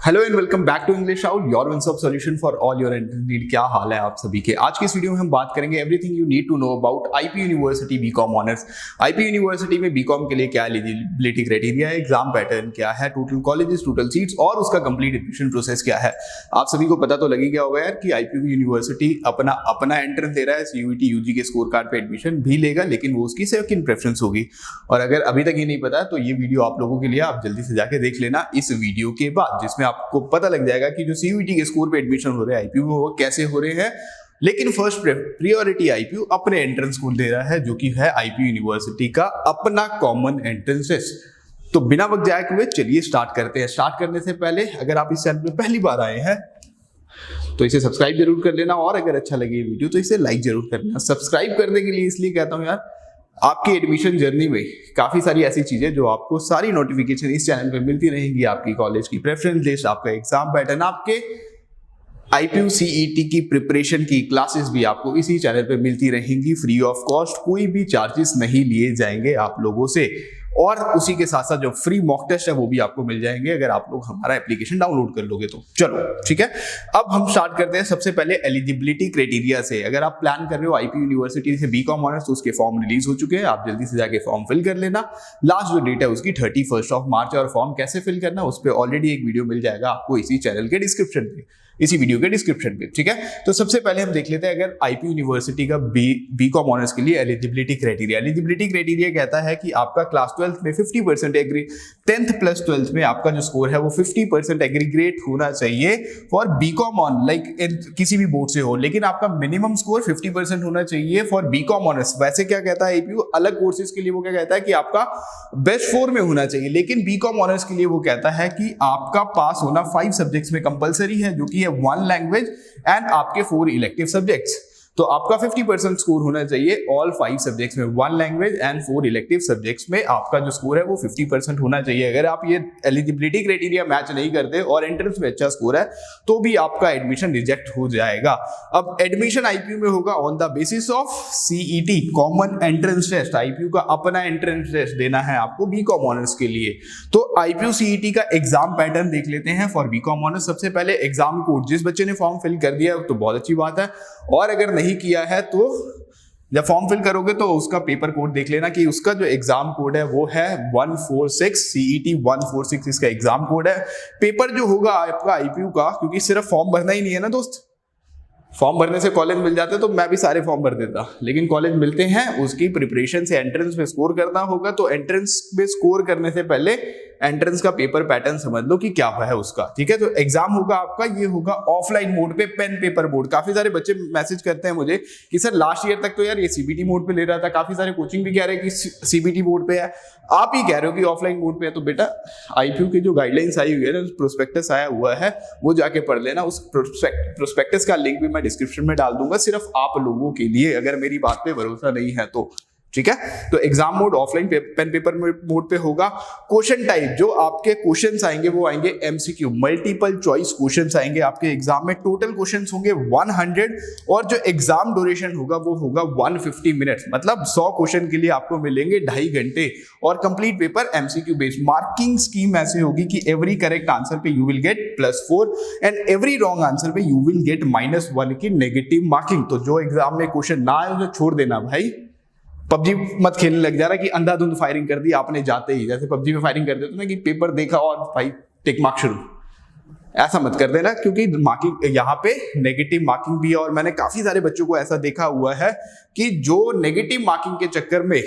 Hello and welcome back to English out, your one stop solution for all your entrance need. क्या हाल है आप सभी के? आज की इस वीडियो में हम बात करेंगे everything you need to know about IP university B Com honours. IP university में बीकॉम के लिए क्या एलिजिबिलिटी क्राइटेरिया है, एग्जाम पैटर्न क्या है, टोटल कॉलेजेस, टोटल सीट्स और उसका कंप्लीट एडमिशन प्रोसेस क्या है। आप सभी को पता तो लग ही गया होगा यार कि आईपी यूनिवर्सिटी अपना एंट्रेंस दे रहा है, सीयूईटी यूजी के स्कोर कार्ड पे एडमिशन भी लेगा, लेकिन वो उसकी सेकंड प्रेफरेंस होगी। और अगर अभी तक ये नहीं पता तो ये वीडियो आप लोगों के लिए, आप जल्दी से जाके देख लेना इस वीडियो के बाद, जिसमें आपको पता लग जाएगा कि जो सीयूईटी के स्कोर पे एडमिशन हो रहे हैं आईपीयू वो कैसे हो रहे हैं। लेकिन फर्स्ट प्रायोरिटी आईपीयू अपने एंट्रेंस को दे रहा है, जो कि है आईपीयू यूनिवर्सिटी का अपना कॉमन एंट्रेंस टेस्ट। तो बिना वक्त जाए हुए चलिए स्टार्ट करते हैं। स्टार्ट करने से पहले अगर आप इस चैनल में पहली बार आए हैं तो इसे सब्सक्राइब जरूर कर लेना, और अगर अच्छा लगे वीडियो तो इसे लाइक जरूर कर लेना। सब्सक्राइब करने के लिए इसलिए कहता हूं यार, आपकी एडमिशन जर्नी में काफी सारी ऐसी चीजें जो आपको सारी नोटिफिकेशन इस चैनल पे मिलती रहेंगी। आपकी कॉलेज की प्रेफरेंस लिस्ट, आपका एग्जाम पैटर्न, आपके आईपीयू सीईटी की प्रिपरेशन की क्लासेस भी आपको इसी चैनल पे मिलती रहेंगी फ्री ऑफ कॉस्ट। कोई भी चार्जेस नहीं लिए जाएंगे आप लोगों से, और उसी के साथ साथ जो फ्री मॉक टेस्ट है वो भी आपको मिल जाएंगे अगर आप लोग हमारा एप्लीकेशन डाउनलोड कर लोगे तो। चलो ठीक है, अब हम स्टार्ट करते हैं सबसे पहले एलिजिबिलिटी क्राइटेरिया से। अगर आप प्लान कर रहे हो आईपी यूनिवर्सिटी से बीकॉम ऑनर्स तो उसके फॉर्म रिलीज हो चुके हैं, आप जल्दी से जाके फॉर्म फिल कर लेना। लास्ट जो डेट है उसकी 31 मार्च है, और फॉर्म कैसे फिल करना उस पर ऑलरेडी एक वीडियो मिल जाएगा आपको इसी चैनल के डिस्क्रिप्शन में, इसी वीडियो के डिस्क्रिप्शन पे। ठीक है, तो सबसे पहले हम देख लेते हैं अगर आईपी यूनिवर्सिटी का बीकॉम ऑनर्स के लिए एलिजिबिलिटी क्राइटेरिया। एलिजिबिलिटी क्राइटेरिया कहता है कि आपका क्लास 12th में 50% एग्री, 10th प्लस 12th में आपका जो स्कोर है वो 50% एग्रीगेट होना चाहिए फॉर बीकॉम ऑन, लाइक किसी भी बोर्ड से हो, लेकिन आपका मिनिमम स्कोर 50% होना चाहिए फॉर बीकॉम ऑनर्स। वैसे क्या कहता है आईपीयू अलग कोर्सेज के लिए, वो क्या कहता है कि आपका बेस्ट 4 में होना चाहिए, लेकिन बीकॉम ऑनर्स के लिए वो कहता है कि आपका पास होना 5 सब्जेक्ट्स में कंपलसरी है, जो कि है 1 लैंग्वेज एंड आपके 4 इलेक्टिव सब्जेक्ट्स। तो आपका 50% स्कोर होना चाहिए ऑल 5 सब्जेक्ट्स में, 1 लैंग्वेज एंड 4 इलेक्टिव सब्जेक्ट्स में आपका जो स्कोर है वो 50% होना चाहिए। अगर आप ये एलिजिबिलिटी क्राइटेरिया मैच नहीं करते और एंट्रेंस में अच्छा स्कोर है तो भी आपका एडमिशन रिजेक्ट हो जाएगा। अब एडमिशन आईपीयू में होगा on the basis of CET, common entrance test. IPU का अपना एंट्रेंस टेस्ट देना है आपको बीकॉम ऑनर्स के लिए। तो आईपीयू सीईटी का एग्जाम पैटर्न देख लेते हैं फॉर बीकॉम ऑनर्स। सबसे पहले एग्जाम कोड, जिस बच्चे ने फॉर्म फिल कर दिया तो बहुत अच्छी बात है, और अगर नहीं किया है तो जब फॉर्म फिल करोगे तो उसका पेपर कोड देख लेना कि उसका जो एग्जाम कोड है वो है 146, सीईटी 146 इसका एग्जाम कोड है। पेपर जो होगा आपका आईपीयू का, क्योंकि सिर्फ फॉर्म भरना ही नहीं है ना दोस्त, फॉर्म भरने से कॉलेज मिल जाते तो मैं भी सारे फॉर्म भर देता, लेकिन कॉलेज मिलते हैं उसकी प्रिपरेशन से एंट्रेंस में स्कोर करना होगा। तो एंट्रेंस में स्कोर करने से पहले एंट्रेंस का पेपर पैटर्न समझ लो कि क्या है उसका। ठीक है, तो एग्जाम होगा आपका, ये होगा ऑफलाइन मोड पे, पेन पेपर बोर्ड। काफी सारे बच्चे मैसेज करते हैं मुझे कि सर लास्ट ईयर तक तो यार ये सीबीटी मोड पे ले रहा था, काफी सारे कोचिंग भी कह रहे हैं कि सीबीटी मोड पे है, आप ही कह रहे हो कि ऑफलाइन मोड पे है। तो बेटा आईपीयू की जो गाइडलाइंस आई हुई है ना, प्रोस्पेक्टस आया हुआ है, वो जाके पढ़ लेना। उस प्रोस्पेक्टस का लिंक भी मैं डिस्क्रिप्शन में डाल दूंगा, सिर्फ आप लोगों के लिए, अगर मेरी बात पे भरोसा नहीं है तो। ठीक है, तो exam mode offline pen paper mode पे होगा। क्वेश्चन टाइप, जो आपके क्वेश्चंस आएंगे वो आएंगे एमसीक्यू, मल्टीपल चॉइस क्वेश्चंस आएंगे आपके एग्जाम में। टोटल क्वेश्चंस होंगे 100, और जो एग्जाम ड्यूरेशन होगा वो होगा 150 मिनट्स, मतलब 100 क्वेश्चन के लिए आपको मिलेंगे 2.5 घंटे। और complete paper MCQ based. Marking scheme ऐसे होगी कि एवरी करेक्ट आंसर पे you will get +4 and every wrong answer पे यू विल गेट -1 की नेगेटिव मार्किंग। तो जो एग्जाम में क्वेश्चन ना आए उसे छोड़ देना भाई। पबजी मत खेलने लग जा रहा कि अंधाधुंध फायरिंग कर दी आपने जाते ही, जैसे पबजी में फायरिंग कर देते ना कि पेपर देखा और भाई टिक मार्क शुरू, ऐसा मत कर देना, क्योंकि मार्किंग यहाँ पे नेगेटिव मार्किंग भी है। और मैंने काफी सारे बच्चों को ऐसा देखा हुआ है कि जो नेगेटिव मार्किंग के चक्कर में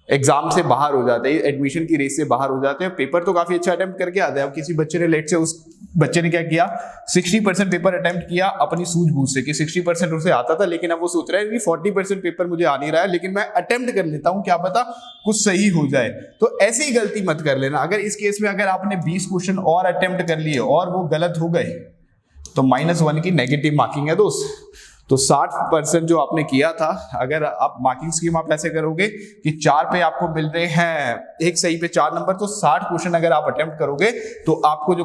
एग्जाम से बाहर हो जाते हैं, एडमिशन की रेस से बाहर हो जाते हैं। पेपर तो काफी अच्छा अटेम्प्ट करके आते हैं। अब किसी बच्चे ने लेट से, उस बच्चे ने क्या किया, 60% पेपर अटेम्प्ट किया अपनी सूझबूझ से कि 60% उसे आता था, लेकिन अब वो सोच रहा है कि 40% पेपर मुझे आ नहीं रहा है, लेकिन मैं अटेम्प्ट कर लेता हूं, क्या पता कुछ सही हो जाए। तो ऐसी गलती मत कर लेना। अगर इस केस में अगर आपने 20 क्वेश्चन और अटेम्प्ट कर लिए और वो गलत हो गए तो -1 की नेगेटिव मार्किंग है दोस्त। तो 60% जो आपने किया था, अगर आप मार्किंग स्कीम आप ऐसे करोगे कि 4 पे आपको मिल रहे हैं, एक सही पे 4 नंबर, तो 60 क्वेश्चन अगर आप अटेम्प्ट करोगे तो आपको जो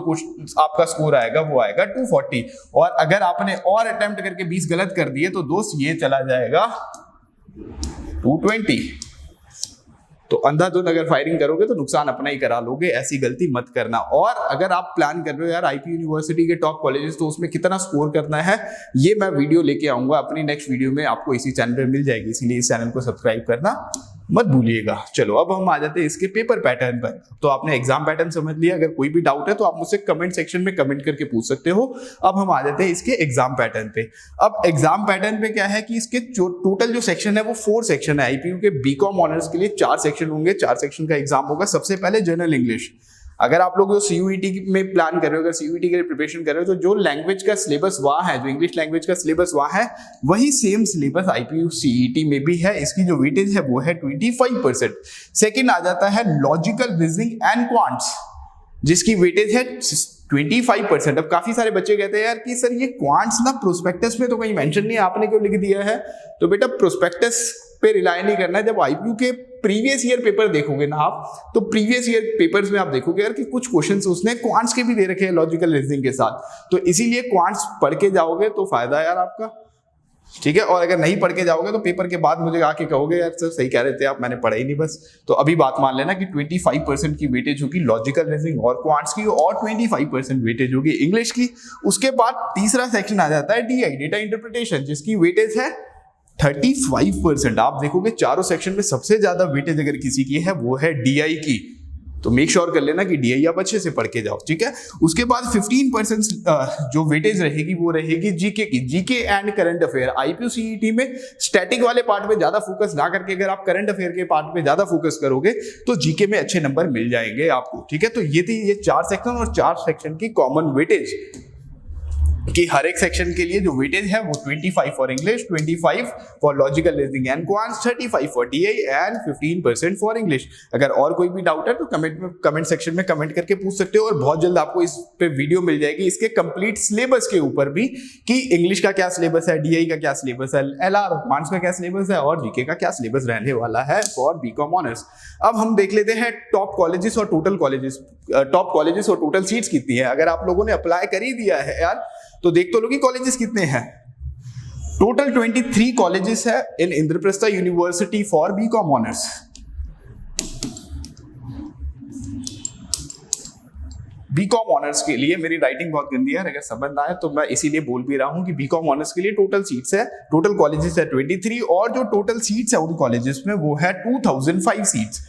आपका स्कोर आएगा वो आएगा 240। और अगर आपने और अटेम्प्ट करके 20 गलत कर दिए तो दोस्त ये चला जाएगा 220। तो अंधाधुंध अगर फायरिंग करोगे तो नुकसान अपना ही करा लोगे, ऐसी गलती मत करना। और अगर आप प्लान कर रहे हो यार आईपी यूनिवर्सिटी के टॉप कॉलेजेस, तो उसमें कितना स्कोर करना है ये मैं वीडियो लेके आऊंगा अपनी नेक्स्ट वीडियो में, आपको इसी चैनल पे मिल जाएगी, इसीलिए इस चैनल को सब्सक्राइब करना मत भूलिएगा। चलो अब हम आ जाते हैं इसके पेपर पैटर्न पर। तो आपने एग्जाम पैटर्न समझ लिया, अगर कोई भी डाउट है तो आप मुझसे कमेंट सेक्शन में कमेंट करके पूछ सकते हो। अब हम आ जाते हैं इसके एग्जाम पैटर्न पे। अब एग्जाम पैटर्न पे क्या है कि इसके जो टोटल जो सेक्शन है वो 4 सेक्शन है। आईपीयू के बीकॉम ऑनर्स के लिए 4 सेक्शन होंगे, 4 सेक्शन का एग्जाम होगा। सबसे पहले जनरल इंग्लिश। अगर आप लोग जो सीयूईटी में प्लान कर रहे हो, अगर सीयूईटी के लिए प्रिपरेशन कर रहे हो, तो जो लैंग्वेज का सिलेबस वहाँ है, जो इंग्लिश लैंग्वेज का सिलेबस वहाँ है, वही सेम सिलेबस आईपीयू सीईटी में भी है। इसकी जो वेटेज है वो है 25%। सेकंड आ जाता है लॉजिकल रीजनिंग एंड क्वांट्स, जिसकी वेटेज है 25%। अब काफी सारे बच्चे कहते हैं यार कि सर ये क्वांट्स ना प्रोस्पेक्टस में तो कहीं मेंशन नहीं है, आपने क्यों लिख दिया है? तो बेटा प्रोस्पेक्टस पे रिलाय नहीं करना है। जब आईपीयू के प्रीवियस ईयर पेपर देखोगे ना आप, तो प्रीवियस ईयर पेपर्स में आप देखोगे यार कि कुछ क्वेश्चंस उसने क्वांट्स के भी दे रखे हैं लॉजिकल रीजनिंग के साथ, तो इसीलिए क्वांट्स पढ़ के जाओगे तो फायदा है यार आपका, ठीक है। और अगर नहीं पढ़ के जाओगे तो पेपर के बाद मुझे आके कहोगे यार सर सही कह रहे थे आप, मैंने पढ़ा ही नहीं बस। तो अभी बात मान लेना कि 25% की वेटेज होगी लॉजिकल रीजनिंग और क्वांट्स की, और 25% वेटेज होगी इंग्लिश की। उसके बाद तीसरा सेक्शन आ जाता है डीआई, डेटा इंटरप्रिटेशन, जिसकी वेटेज है 35%। आप देखोगे चारों सेक्शन में सबसे ज्यादा वेटेज अगर किसी की है वो है डीआई की, तो मेक श्योर कर लेना कि डीआई आप अच्छे से पढ़ के जाओ, ठीक है। उसके बाद 15% जो वेटेज रहेगी वो रहेगी जीके की, GK and current affair. IPU CET में स्टैटिक वाले पार्ट में ज्यादा फोकस ना करके अगर आप करंट अफेयर के पार्ट पे ज्यादा फोकस करोगे तो जीके में अच्छे नंबर मिल जाएंगे आपको, ठीक है। तो ये थी ये 4 सेक्शन और 4 सेक्शन की कॉमन वेटेज, कि हर एक सेक्शन के लिए जो वेटेज है वो 25 for English, 25 for logical reasoning and quants, 35 for DI and 15% for English. अगर और कोई भी डाउट है तो कमेंट सेक्शन में कमेंट करके पूछ सकते हो। और बहुत जल्द आपको इस पे वीडियो मिल जाएगी इसके कंप्लीट सिलेबस के ऊपर भी, कि इंग्लिश का क्या सिलेबस है, डीआई का क्या सिलेबस है, एलआर और क्वांट्स का क्या सिलेबस है, और जीके का क्या सिलेबस रहने वाला है फॉर बीकॉम ऑनर्स। अब हम देख लेते हैं टॉप कॉलेजेस और टोटल कॉलेजेस, टॉप कॉलेजेस और टोटल सीट्स कितनी है। अगर आप लोगों ने अप्लाई कर ही दिया है यार तो देख तो लो कि कॉलेजेस कितने हैं। टोटल 23 कॉलेजेस है in Indraprastha university for BCom honours. BCom honours के लिए मेरी राइटिंग बहुत गंदी है, अगर समझ ना आए तो मैं इसीलिए बोल भी रहा हूं कि बीकॉम ऑनर्स के लिए टोटल सीट्स है, टोटल कॉलेजेस है 23, और जो टोटल सीट्स है उन कॉलेजेस में वो है 2005 सीट्स।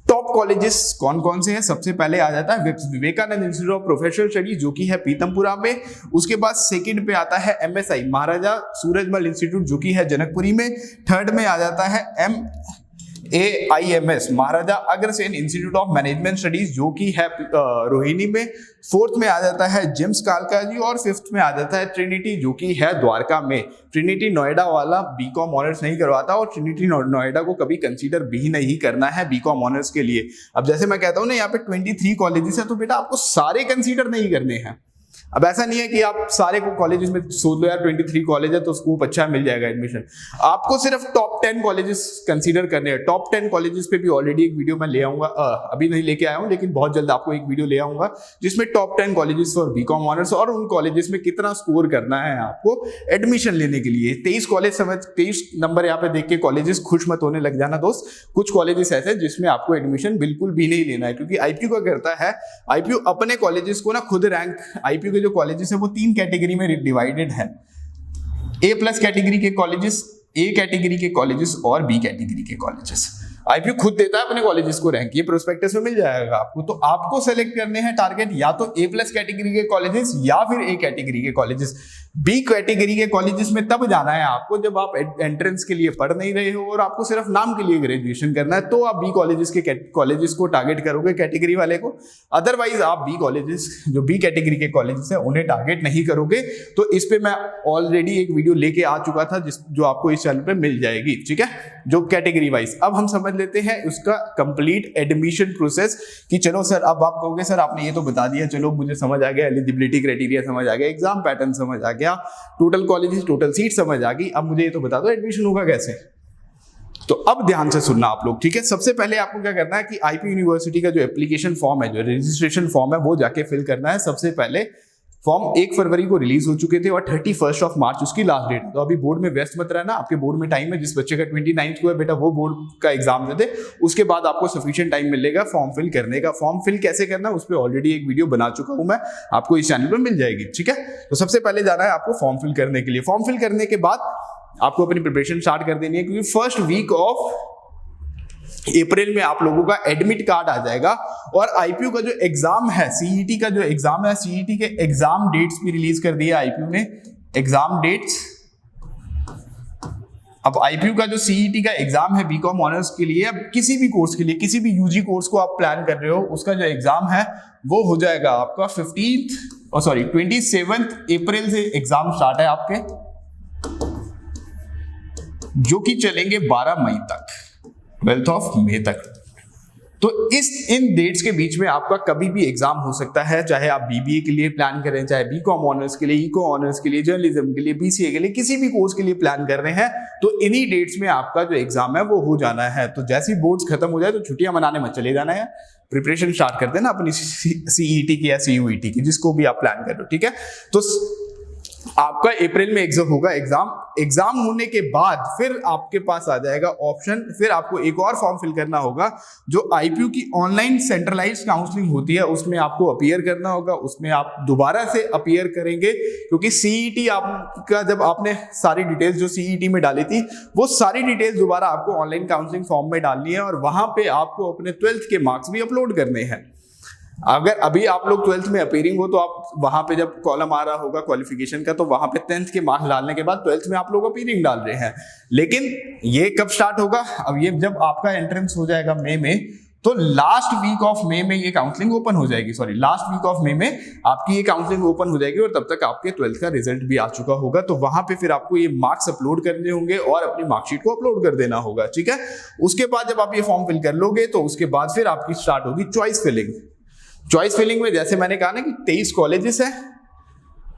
टॉप कॉलेजेस कौन कौन से हैं? सबसे पहले आ जाता है Vivekananda institute of professional studies, जो कि है पीतमपुरा में। उसके बाद सेकंड पे आता है एमएसआई महाराजा सूरजमल इंस्टीट्यूट, जो कि है जनकपुरी में। थर्ड में आ जाता है AIMS Maharaja Agrasen institute of management studies, जो कि है रोहिणी में। फोर्थ में आ जाता है जेम्स कालका जी, और फिफ्थ में आ जाता है ट्रिनिटी, जो कि है द्वारका में। ट्रिनिटी नोएडा वाला बीकॉम ऑनर्स नहीं करवाता, और ट्रिनिटी नोएडा को कभी कंसीडर भी नहीं करना है बीकॉम ऑनर्स के लिए। अब जैसे मैं कहता हूं ना यहाँ पे 23 कॉलेजेस है, तो बेटा आपको सारे कंसीडर नहीं करने हैं। अब ऐसा नहीं है कि आप सारे को कॉलेजेस में सोच लो यार 23 कॉलेज है तो स्कोप अच्छा मिल जाएगा एडमिशन। आपको सिर्फ टॉप 10 कॉलेजेस कंसीडर करने हैं। टॉप 10 कॉलेजेस पे भी ऑलरेडी एक वीडियो मैं ले आऊंगा, अभी नहीं लेके आया हूं लेकिन बहुत जल्द आपको एक वीडियो ले आऊंगा जिसमें top 10 colleges for BCom honours, और उन कॉलेजेस में कितना स्कोर करना है आपको एडमिशन लेने के लिए। 23 नंबर यहाँ पे देख के कॉलेजेस खुश मत होने लग जाना दोस्त। कुछ कॉलेजेस ऐसे जिसमें आपको एडमिशन बिल्कुल भी नहीं लेना है, क्योंकि आईपीयू क्या करता है, आईपीयू अपने कॉलेजेस को ना खुद रैंक, आईपीयू जो कॉलेजेस है वो 3 कैटेगरी में डिवाइडेड है। A+ कैटेगरी के कॉलेजेस, A कैटेगरी के कॉलेजेस और B कैटेगरी के कॉलेजेस। आईपीयू खुद देता है अपने कॉलेजेस को रैंक, ये प्रोस्पेक्टस में मिल जाएगा आपको। तो आपको सेलेक्ट करने हैं टारगेट या तो A+ कैटेगरी के कॉलेजेस या फिर A कैटेगरी के कॉलेजेस। B कैटेगरी के कॉलेजेस में तब जाना है आपको जब आप एंट्रेंस के लिए पढ़ नहीं रहे हो और आपको सिर्फ नाम के लिए ग्रेजुएशन करना है, तो आप B कॉलेजेस को टारगेट करोगे कैटेगरी वाले को। अदरवाइज आप B कॉलेजेस, जो B कैटेगरी के कॉलेजेस है उन्हें टारगेट नहीं करोगे। तो इस पे मैं ऑलरेडी एक वीडियो लेके आ चुका था जो आपको इस चैनल पे मिल जाएगी, ठीक है, जो कैटेगरी वाइज। अब हम समझ लेते हैं उसका कंप्लीट एडमिशन प्रोसेस, कि चलो सर, अब आप कहोगे सर आपने ये तो बता दिया, चलो मुझे समझ आ गया, एलिजिबिलिटी क्राइटेरिया समझ आ गया, एग्जाम पैटर्न समझ आ गया, टोटल कॉलेजेस टोटल सीट समझ आ गई, अब मुझे ये तो बता दो एडमिशन होगा कैसे। तो अब ध्यान से सुनना आप लोग, ठीक है। सबसे पहले आपको क्या करना है कि आईपी यूनिवर्सिटी का जो एप्लीकेशन फॉर्म है, जो रजिस्ट्रेशन फॉर्म है, वो जाके फिल करना है सबसे पहले फॉर्म 1 फरवरी को रिलीज हो चुके थे और 31 मार्च उसकी लास्ट डेट। तो अभी बोर्ड में व्यस्त मत रहना, आपके बोर्ड में टाइम है। जिस बच्चे का 29 को है बेटा वो बोर्ड का एग्जाम दे दे, उसके बाद आपको सफिशिएंट टाइम मिलेगा फॉर्म फिल करने का। फॉर्म फिल कैसे करना उस पर ऑलरेडी एक वीडियो बना चुका हूं मैं, आपको इस चैनल पर मिल जाएगी, ठीक है। तो सबसे पहले जाना है आपको फॉर्म फिल करने के लिए। फॉर्म फिल करने के बाद आपको अपनी प्रिपरेशन स्टार्ट कर देनी है, क्योंकि फर्स्ट वीक ऑफ अप्रैल में आप लोगों का एडमिट कार्ड आ जाएगा और आईपीयू का जो एग्जाम है, सीईटी का जो एग्जाम है, सीईटी के एग्जाम डेट्स भी रिलीज कर दिया आईपीयू ने, एग्जाम डेट्स। अब आईपीयू का जो सीईटी का एग्जाम है बीकॉम ऑनर्स के लिए, अब किसी भी कोर्स के लिए, किसी भी यूजी कोर्स को आप प्लान कर रहे हो, उसका जो एग्जाम है वो हो जाएगा आपका 27 अप्रैल से एग्जाम स्टार्ट है आपके, जो कि चलेंगे 12 मई तक, 12th ऑफ मई तक। तो इन डेट्स के बीच में आपका कभी भी एग्जाम हो सकता है, चाहे आप बीबीए के लिए प्लान करें, चाहे बीकॉम ऑनर्स के लिए, इको ऑनर्स के लिए, जर्नलिज्म के लिए, बीसीए के लिए, किसी भी कोर्स के लिए प्लान कर रहे हैं, तो इन्हीं डेट्स में आपका जो एग्जाम है वो हो जाना है। तो जैसे ही बोर्ड्स खत्म हो जाए तो छुट्टियां मनाने मत चले जाना है, प्रिपरेशन स्टार्ट कर देना अपनी सीईटी की या सीयूईटी की, जिसको भी आप प्लान कर रहे हो, ठीक है। तो आपका अप्रैल में एग्जाम होगा, एग्जाम होने के बाद फिर आपके पास आ जाएगा ऑप्शन, फिर आपको एक और फॉर्म फिल करना होगा जो आईपीयू की ऑनलाइन सेंट्रलाइज्ड काउंसलिंग होती है, उसमें आपको अपीयर करना होगा। उसमें आप दोबारा से अपीयर करेंगे, क्योंकि सीईटी आपका जब आपने सारी डिटेल्स जो सीईटी में डाली थी वो सारी डिटेल्स दोबारा आपको ऑनलाइन काउंसलिंग फॉर्म में डालनी है, और वहां पे आपको अपने 12th के मार्क्स भी अपलोड करने हैं। अगर अभी आप लोग 12th में अपीयरिंग हो तो आप वहां पे जब कॉलम आ रहा होगा क्वालिफिकेशन का, तो वहां पे 10th के मार्क्स डालने के बाद 12th में आप लोग अपीयरिंग डाल रहे हैं। लेकिन ये कब स्टार्ट होगा, अब ये जब आपका एंट्रेंस हो जाएगा मई में, तो लास्ट वीक ऑफ मई में ये काउंसलिंग ओपन हो जाएगी, लास्ट वीक ऑफ मई में आपकी ये काउंसलिंग ओपन हो जाएगी, और तब तक आपके 12th का रिजल्ट भी आ चुका होगा। तो वहां पे फिर आपको ये मार्क्स अपलोड करने होंगे और अपनी मार्कशीट को अपलोड कर देना होगा, ठीक है। उसके बाद जब आप ये फॉर्म फिल कर लोगे तो उसके बाद फिर आपकी स्टार्ट होगी चॉइस फिलिंग। चॉइस फिलिंग में जैसे मैंने कहा ना कि 23 कॉलेजेस है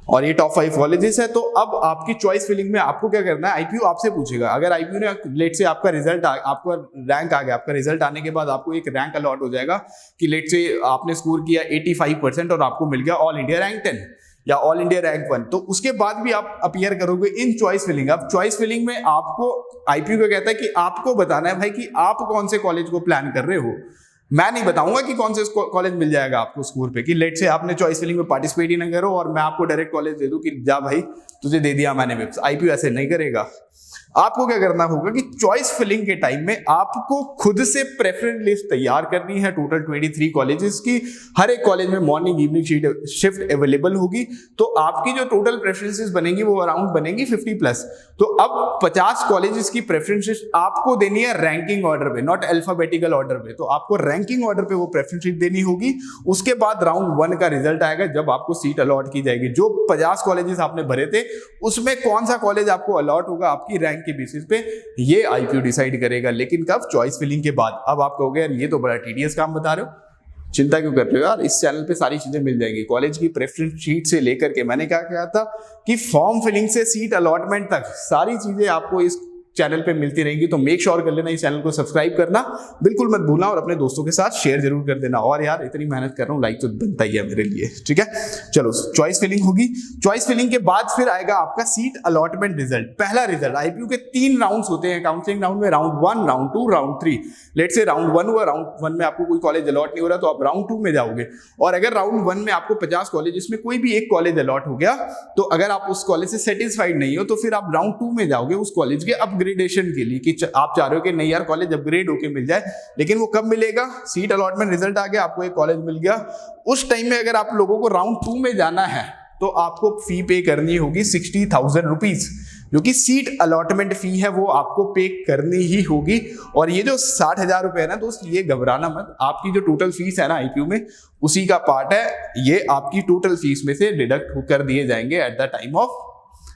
और ये टॉप 5 कॉलेजेस है, तो अब आपकी चॉइस फिलिंग में आपको क्या करना है, आईपीयू आपसे पूछेगा। अगर आईपीयू ने लेट से आपका रिजल्ट आपका रैंक आ गया, आपका रिजल्ट आने के बाद आपको एक रैंक अलॉट हो जाएगा कि लेट से आपने स्कोर किया 85% और आपको मिल गया ऑल इंडिया रैंक 10 या ऑल इंडिया रैंक 1, तो उसके बाद भी आप अपीयर करोगे इन चॉइस फिलिंग। अब चॉइस फिलिंग में आपको आईपीयू का कहता है कि आपको बताना है भाई कि आप कौन से कॉलेज को प्लान कर रहे हो। मैं नहीं बताऊंगा कि कौन से कॉलेज मिल जाएगा आपको स्कोर पे, कि लेट से आपने चॉइस फिलिंग में पार्टिसिपेट ही ना करो और मैं आपको डायरेक्ट कॉलेज दे दूं कि जा भाई तुझे दे दिया मैंने वेब्स। आईपीयू ऐसे नहीं करेगा। आपको क्या करना होगा कि चॉइस फिलिंग के टाइम में आपको खुद से प्रेफरेंस लिस्ट तैयार करनी है, टोटल 23 कॉलेजेस की। हर एक कॉलेज में मॉर्निंग इवनिंग शिफ्ट अवेलेबल होगी, तो आपकी जो टोटल प्रेफरेंसेस बनेंगी वो अराउंड बनेंगी 50+। तो अब 50 कॉलेजेस की प्रेफरेंसेस आपको देनी है रैंकिंग ऑर्डर पे, नॉट अल्फाबेटिकल ऑर्डर पे। तो आपको रैंकिंग ऑर्डर पे वो प्रेफरेंस शीट देनी होगी। उसके बाद राउंड 1 का रिजल्ट आएगा, जब आपको सीट अलॉट की जाएगी। जो 50 कॉलेजेस आपने भरे थे उसमें कौन सा कॉलेज आपको अलॉट होगा आपकी रैंक के बेसिस पे, ये आईपीयू डिसाइड करेगा। लेकिन कब, चॉइस फिलिंग के बाद। अब आप कहोगे यार ये तो बड़ा टीडियस काम बता रहे हो, चिंता क्यों कर रहे हो यार, इस चैनल पे सारी चीजें मिल जाएंगी। कॉलेज की प्रेफरेंस शीट से लेकर के मैंने क्या कहा था कि फॉर्म फिलिंग से सीट अलॉटमेंट तक सारी चीजें आपको इस चैनल पे मिलती रहेंगी। तो मेक श्योर कर लेना इस चैनल को सब्सक्राइब करना बिल्कुल मत भूलना, और अपने दोस्तों के साथ शेयर जरूर कर देना। और यार इतनी मेहनत कर रहा हूँ, लाइक तो बनता ही है मेरे लिए, ठीक है। चलो चॉइस फिलिंग होगी। चॉइस फिलिंग के बाद फिर आएगा आपका सीट अलॉटमेंट रिजल्ट। पहला रिजल्ट, आईपीयू के 3 राउंड्स होते हैं काउंसलिंग राउंड में, राउंड 1, राउंड 2, राउंड 3। लेट से राउंड 1 हुआ, राउंड 1 में आपको कोई कॉलेज अलॉट नहीं हो रहा तो आप राउंड 2 में जाओगे। और अगर राउंड 1 में आपको 50 कॉलेज, इसमें कोई भी एक कॉलेज अलॉट हो गया, तो अगर आप उस कॉलेज से सेटिस्फाइड नहीं हो तो फिर आप राउंड 2 में जाओगे उस कॉलेज के अपग्रेडेशन के लिए, कि आप चाह रहे हो कि नहीं यार कॉलेज अपग्रेड होके मिल जाए। लेकिन वो कब मिलेगा, सीट अलॉटमेंट रिजल्ट आ गया, आपको एक कॉलेज मिल गया, उस टाइम में अगर आप लोगों को राउंड 2 में जाना है तो आपको फी पे करनी होगी 60,000 रुपीज, जो कि सीट अलॉटमेंट फी है, वो आपको पे करनी ही होगी। और ये जो 60,000 रुपए है ना दोस्त, ये घबराना मत, आपकी जो टोटल फीस है ना आईपीयू में उसी का पार्ट है, ये आपकी टोटल फीस में से डिडक्ट कर दिए जाएंगे एट द टाइम ऑफ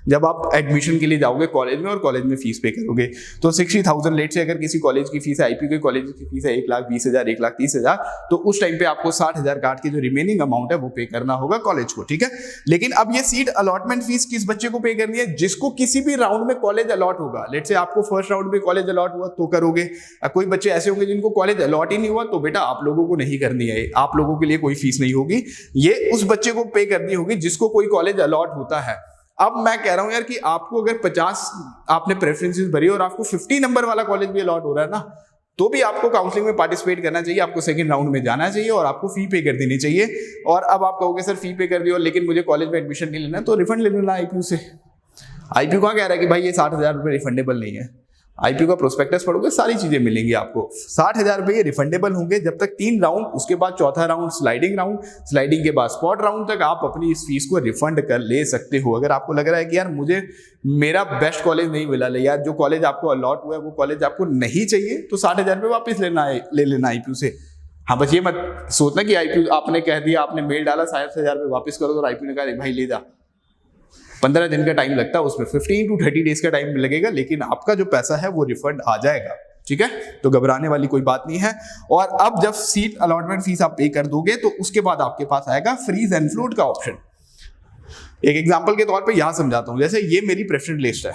जब आप एडमिशन के लिए जाओगे कॉलेज में और कॉलेज में फीस पे करोगे। तो 60,000 लेट से अगर किसी कॉलेज की फीस है, आईपीयू के कॉलेज की फीस है 1,20,000 1,30,000, तो उस टाइम पे आपको 60,000 काट के जो रिमेनिंग अमाउंट है वो पे करना होगा कॉलेज को, ठीक है। लेकिन अब ये सीट अलॉटमेंट फीस किस बच्चे को पे करनी है? जिसको किसी भी राउंड में कॉलेज अलॉट होगा। लेट से आपको फर्स्ट राउंड में कॉलेज अलॉट हुआ तो करोगे। कोई बच्चे ऐसे होंगे जिनको कॉलेज अलॉट ही नहीं हुआ, तो बेटा आप लोगों को नहीं करनी है, आप लोगों के लिए कोई फीस नहीं होगी, ये उस बच्चे को पे करनी होगी जिसको कोई कॉलेज अलॉट होता है। अब मैं कह रहा हूं यार कि आपको अगर 50 आपने प्रेफरेंसेस भरी और आपको 50 नंबर वाला कॉलेज भी अलॉट हो रहा है ना, तो भी आपको काउंसलिंग में पार्टिसिपेट करना चाहिए, आपको सेकंड राउंड में जाना चाहिए और आपको फी पे कर देनी चाहिए। और अब आप कहोगे सर फी पे कर दी और लेकिन मुझे कॉलेज में एडमिशन नहीं लेना, तो रिफंड ले लेना आईपीयू से। आईपीयू कहाँ कह रहा है कि भाई ये 60,000 रुपये रिफंडेबल नहीं है। आईपीयू का प्रोस्पेक्टस पढ़ोगे सारी चीजें मिलेंगी आपको। 60,000 रुपये रिफंडेबल होंगे जब तक 3 राउंड, उसके बाद चौथा राउंड स्लाइडिंग राउंड, स्लाइडिंग के बाद स्पॉट राउंड तक आप अपनी इस फीस को रिफंड कर ले सकते हो। अगर आपको लग रहा है कि यार मुझे मेरा बेस्ट कॉलेज नहीं मिला, यार जो कॉलेज आपको अलॉट हुआ है वो कॉलेज आपको नहीं चाहिए, तो 60,000 रुपये वापस ले लेना आईपीयू से। हाँ, बस ये मत सोचना कि आईपीयू आपने कह दिया, आपने मेल डाला 60,000 रुपये वापस करो, तो आईपीयू ने कहा भाई ले जा। 15 दिन का टाइम लगता है उसमें, 15 to 30 डेज का टाइम लगेगा, लेकिन आपका जो पैसा है वो रिफंड आ जाएगा, ठीक है। तो घबराने वाली कोई बात नहीं है। और अब जब सीट अलॉटमेंट फीस आप पे कर दोगे तो उसके बाद आपके पास आएगा फ्रीज एंड फ्लोट का ऑप्शन। एक एग्जांपल के तौर पे यहां समझाता हूं। जैसे ये मेरी प्रेफरेंस लिस्ट है,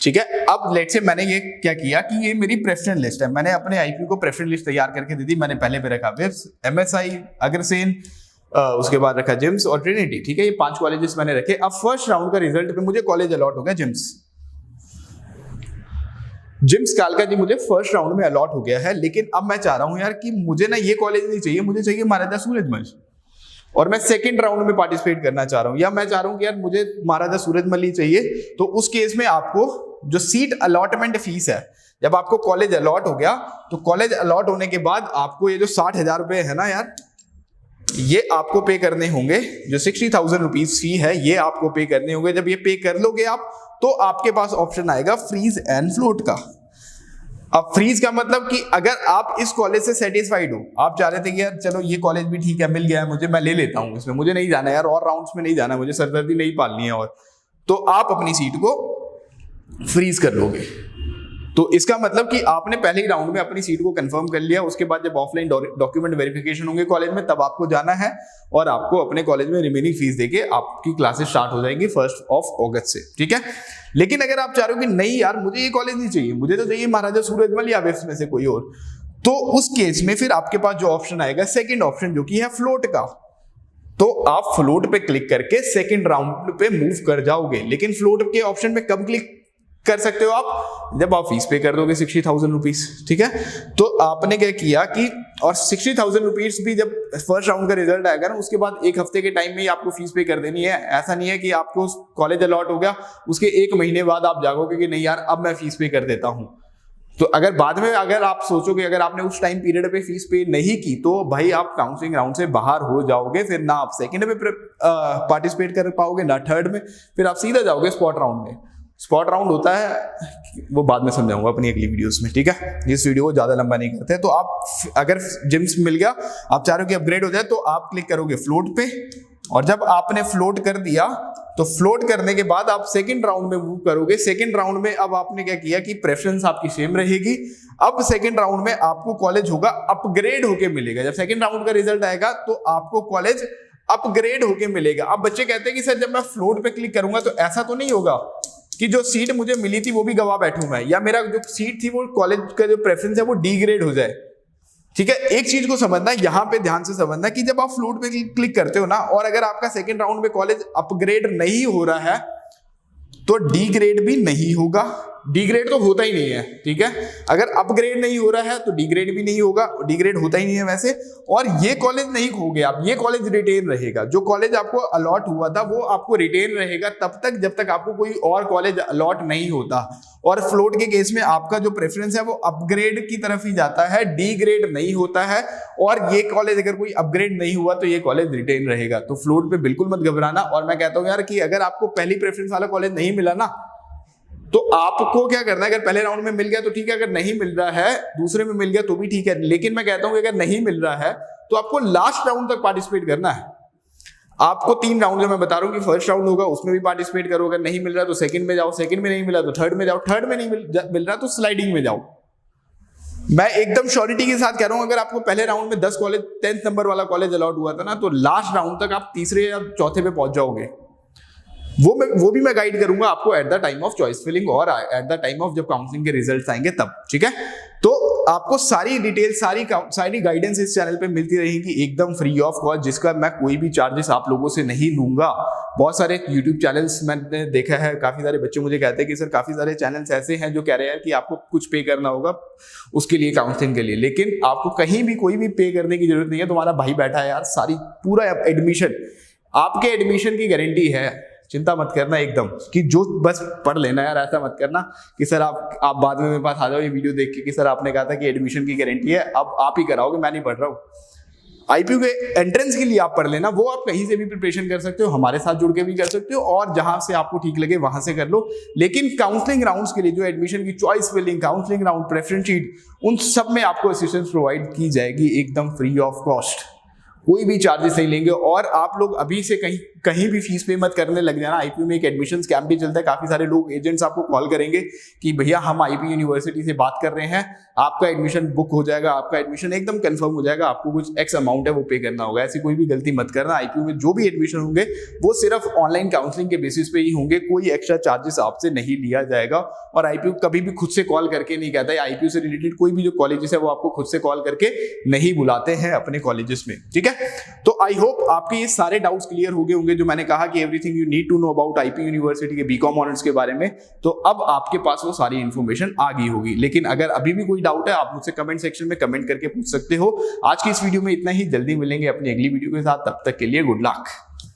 ठीक है। अब लेट से मैंने ये क्या किया कि ये मेरी प्रेफरेंस लिस्ट है, मैंने अपने आईपीयू को प्रेफरेंस लिस्ट तैयार करके दे दी। मैंने पहले पे रखा विप्स, एमएसआई, अग्रसेन, उसके बाद रखा जिम्स और ट्रिनिटी, ठीक है। ये 5 कॉलेजेस मैंने रखे। अब फर्स्ट राउंड का रिजल्ट पे मुझे कॉलेज अलॉट हो गया जिम्स कालका जी मुझे फर्स्ट राउंड में अलॉट हो गया है। लेकिन अब मैं चाह रहा हूं यार कि मुझे ना ये कॉलेज नहीं चाहिए, मुझे चाहिए महाराजा सूरजमल, और मैं सेकंड राउंड में पार्टिसिपेट करना चाह रहा हूं, या मैं चाह रहा हूं कि यार मुझे महाराजा सूरजमल ही चाहिए। तो उस केस में आपको जो सीट अलॉटमेंट फीस है, जब आपको कॉलेज अलॉट हो गया तो कॉलेज अलॉट होने के बाद आपको ये जो 60,000 रुपए है ना यार, ये आपको पे करने होंगे। जो 60,000 रुपीज फी है ये आपको पे करने होंगे। जब ये पे कर लोगे आप, तो आपके पास ऑप्शन आएगा फ्रीज एंड फ्लोट का। अब फ्रीज का मतलब कि अगर आप इस कॉलेज से सेटिस्फाइड हो, आप चाह रहे थे कि यार चलो ये कॉलेज भी ठीक है, मिल गया है मुझे, मैं ले लेता हूं, इसमें मुझे नहीं जाना यार, और राउंड्स में नहीं जाना, मुझे सरदर्दी नहीं पालनी है, और तो आप अपनी सीट को फ्रीज कर लोगे। तो इसका मतलब कि आपने पहले ही राउंड में अपनी सीट को कंफर्म कर लिया। उसके बाद जब ऑफलाइन डॉक्यूमेंट वेरिफिकेशन होंगे कॉलेज में, तब आपको जाना है और आपको अपने कॉलेज में रिमेनिंग फीस देके आपकी क्लासेस स्टार्ट हो जाएंगी 1 अगस्त से, ठीक है। लेकिन अगर आप चाह रहे हो कि नहीं यार मुझे ये कॉलेज नहीं चाहिए, मुझे तो चाहिए महाराजा सूरजमल या विप्स में से कोई और, तो उस केस में फिर आपके पास जो ऑप्शन आएगा सेकेंड ऑप्शन, जो कि है फ्लोट का। तो आप फ्लोट पे क्लिक करके सेकेंड राउंड पे मूव कर जाओगे। लेकिन फ्लोट के ऑप्शन पे कब क्लिक कर सकते हो आप? जब आप फीस पे कर दोगे 60,000 रुपीज, ठीक है। तो आपने क्या किया कि, और 60,000 रुपीज भी जब फर्स्ट राउंड का रिजल्ट आएगा ना, उसके बाद 1 हफ्ते के टाइम में ही आपको फीस पे कर देनी है। ऐसा नहीं है कि आपको कॉलेज अलॉट हो गया उसके 1 महीने बाद आप जागोगे कि नहीं यार अब मैं फीस पे कर देता हूं। तो अगर बाद में अगर आप सोचोगे, अगर आपने उस टाइम पीरियड पे फीस पे नहीं की, तो भाई आप काउंसलिंग राउंड से बाहर हो जाओगे। फिर ना आप सेकंड में पार्टिसिपेट कर पाओगे, ना थर्ड में, फिर आप सीधा जाओगे स्पॉट राउंड में। स्पॉट राउंड होता है वो बाद में समझाऊंगा अपनी अगली वीडियोस में, ठीक है। इस वीडियो को ज्यादा लंबा नहीं करते। तो आप अगर जिम्स मिल गया, आप चाह रहे हो कि अपग्रेड हो जाए, तो आप क्लिक करोगे फ्लोट पे, और जब आपने फ्लोट कर दिया तो फ्लोट करने के बाद आप सेकंड राउंड में मूव करोगे। सेकंड राउंड में अब आपने क्या किया कि प्रेफरेंस आपकी सेम रहेगी। अब सेकंड राउंड में आपको कॉलेज होगा अपग्रेड होके मिलेगा। जब सेकंड राउंड का रिजल्ट आएगा तो आपको कॉलेज अपग्रेड होके मिलेगा। अब बच्चे कहते हैं कि सर जब मैं फ्लोट पे क्लिक करूंगा तो ऐसा तो नहीं होगा कि जो सीट मुझे मिली थी वो भी गवा बैठूं मैं, या मेरा जो सीट थी वो कॉलेज का जो प्रेफरेंस है वो डिग्रेड हो जाए, ठीक है। एक चीज को समझना, यहां पे ध्यान से समझना कि जब आप फ्लोट पे क्लिक करते हो ना, और अगर आपका सेकंड राउंड में कॉलेज अपग्रेड नहीं हो रहा है तो डिग्रेड भी नहीं होगा। डिग्रेड तो होता ही नहीं है, ठीक है। अगर अपग्रेड नहीं हो रहा है तो डिग्रेड भी नहीं होगा, डिग्रेड होता ही नहीं है वैसे। और ये कॉलेज नहीं खोगे आप, ये कॉलेज रिटेन रहेगा। जो कॉलेज आपको अलॉट हुआ था वो आपको रिटेन रहेगा तब तक जब तक आपको कोई और कॉलेज अलॉट नहीं होता। और फ्लोट के केस में आपका जो प्रेफरेंस है वो अपग्रेड की तरफ ही जाता है, डिग्रेड नहीं होता है। और ये कॉलेज अगर कोई अपग्रेड नहीं हुआ तो ये कॉलेज रिटेन रहेगा। तो फ्लोट पे बिल्कुल मत घबराना। और मैं कहता हूं यार कि अगर आपको पहली प्रेफरेंस वाला कॉलेज नहीं मिला ना, तो आपको क्या करना है, अगर पहले राउंड में मिल गया तो ठीक है, अगर नहीं मिल रहा है दूसरे में मिल गया तो भी ठीक है। लेकिन मैं कहता हूं कि अगर नहीं मिल रहा है तो आपको लास्ट राउंड तक पार्टिसिपेट करना है। आपको 3 राउंड जो मैं बता रहा हूँ कि फर्स्ट राउंड होगा उसमें भी पार्टिसिपेट करो, अगर नहीं मिल रहा तो सेकंड में जाओ, सेकंड में नहीं मिला तो थर्ड में जाओ, थर्ड में नहीं मिल रहा तो स्लाइडिंग में जाओ। मैं एकदम श्योरिटी के साथ कह रहा हूं, अगर आपको पहले राउंड में 10 कॉलेज 10th नंबर वाला कॉलेज अलॉट हुआ था ना, तो लास्ट राउंड तक आप तीसरे या चौथे पे पहुंच जाओगे। वो भी मैं गाइड करूंगा आपको at the time of choice filling और एट द टाइम ऑफ जब काउंसलिंग के रिजल्ट्स आएंगे तब, ठीक है। तो आपको सारी डिटेल सारी गाइडेंस इस चैनल पे मिलती रहेगी एकदम फ्री ऑफ कॉस्ट, जिसका मैं कोई भी चार्जेस आप लोगों से नहीं लूंगा। बहुत सारे यूट्यूब चैनल्स मैंने देखा है, काफी सारे बच्चे मुझे कहते हैं कि सर काफी सारे चैनल्स ऐसे हैं जो कह रहे हैं कि आपको कुछ पे करना होगा उसके लिए, काउंसलिंग के लिए, लेकिन आपको कहीं भी कोई भी पे करने की जरूरत नहीं है। तुम्हारा भाई बैठा है यार, सारी पूरा एडमिशन, आपके एडमिशन की गारंटी है, चिंता मत करना एकदम कि जो बस पढ़ लेना यार। ऐसा मत करना कि सर आप बाद में मेरे पास आ जाओ ये वीडियो देख के कि सर आपने कहा था कि एडमिशन की गारंटी है, अब आप ही कराओगे, मैं नहीं पढ़ रहा हूँ। आईपीयू के एंट्रेंस के लिए आप पढ़ लेना, वो आप कहीं से भी प्रिपरेशन कर सकते हो, हमारे साथ जुड़ के भी कर सकते हो, और जहां से आपको ठीक लगे वहां से कर लो। लेकिन काउंसलिंग राउंड्स के लिए जो एडमिशन की choice filling, counselling round, preference sheet, उन सब में आपको असिस्टेंस प्रोवाइड की जाएगी एकदम फ्री ऑफ कॉस्ट, कोई भी चार्जेस नहीं लेंगे। और आप लोग अभी से कहीं भी फीस पे मत करने लग जाना। आईपीयू में एक एडमिशन स्कैम भी चलता है, काफी सारे लोग एजेंट्स आपको कॉल करेंगे कि भैया हम आईपीयू यूनिवर्सिटी से बात कर रहे हैं, आपका एडमिशन बुक हो जाएगा, आपका एडमिशन एकदम कंफर्म हो जाएगा, आपको कुछ एक्स अमाउंट है वो पे करना होगा। ऐसी कोई भी गलती मत करना। आईपीयू में जो भी एडमिशन होंगे वो सिर्फ ऑनलाइन काउंसलिंग के बेसिस पे ही होंगे, कोई एक्स्ट्रा चार्जेस आपसे नहीं लिया जाएगा। और आईपीयू कभी भी खुद से कॉल करके नहीं कहता है, आईपीयू से रिलेटेड कोई भी जो कॉलेजेस है वो आपको खुद से कॉल करके नहीं बुलाते हैं अपने कॉलेजेस में, ठीक है। तो आई होप आपके ये सारे डाउट्स क्लियर हो गए होंगे, जो मैंने कहा कि everything you need to know about IPU university के बीकॉम ऑनर्स के बारे में। तो अब आपके पास वो सारी इंफॉर्मेशन आ गई होगी। लेकिन अगर अभी भी कोई डाउट है, आप मुझसे कमेंट सेक्शन में कमेंट करके पूछ सकते हो। आज की इस वीडियो में इतना ही, जल्दी मिलेंगे अपनी अगली वीडियो के साथ, तब तक के लिए गुड लक।